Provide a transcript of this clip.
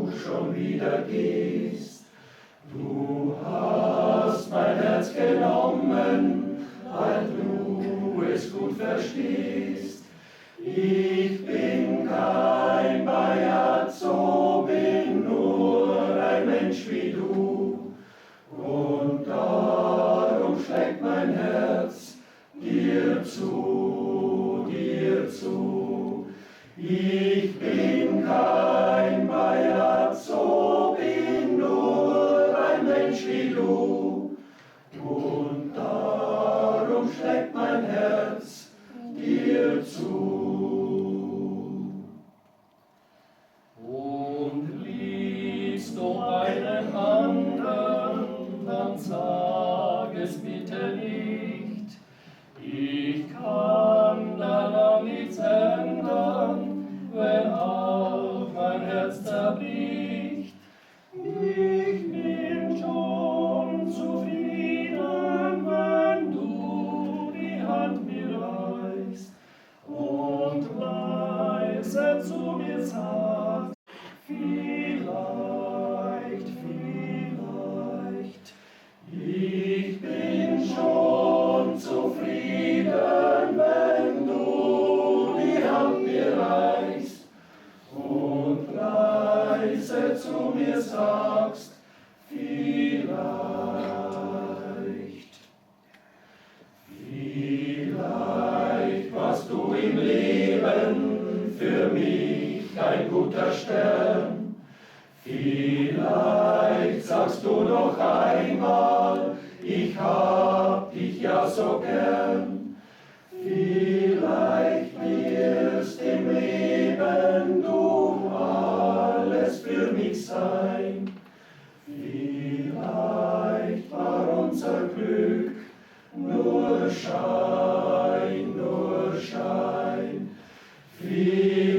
du schon wieder gehst. Du hast mein Herz genommen, weil du es gut verstehst. Ich bin kein Bajazzo, bin nur ein Mensch wie du. Und darum schlägt mein Herz dir zu, dir zu. Ich bin kein Bajazzo, bin nur ein Mensch wie du. Und darum schlägt mein Herz dir zu. Und liebst du einen anderen, dann sag es bitte nicht. Ich kann daran nichts ändern, wenn auch mein Herz zerbricht. Ich bin schon zufrieden, wenn du die Hand mir reichst und leise zu mir sagst, vielleicht, vielleicht. Ich bin schon zufrieden, wenn du die Hand mir reichst und leise zu mir sagst, vielleicht. Vielleicht warst du im Leben für mich ein guter Stern. Vielleicht sagst du noch einmal, ich hab dich ja so gern. Vielleicht wirst im Leben du alles für mich sein. Vielleicht war unser Glück nur Schein, nur Schein. Vielleicht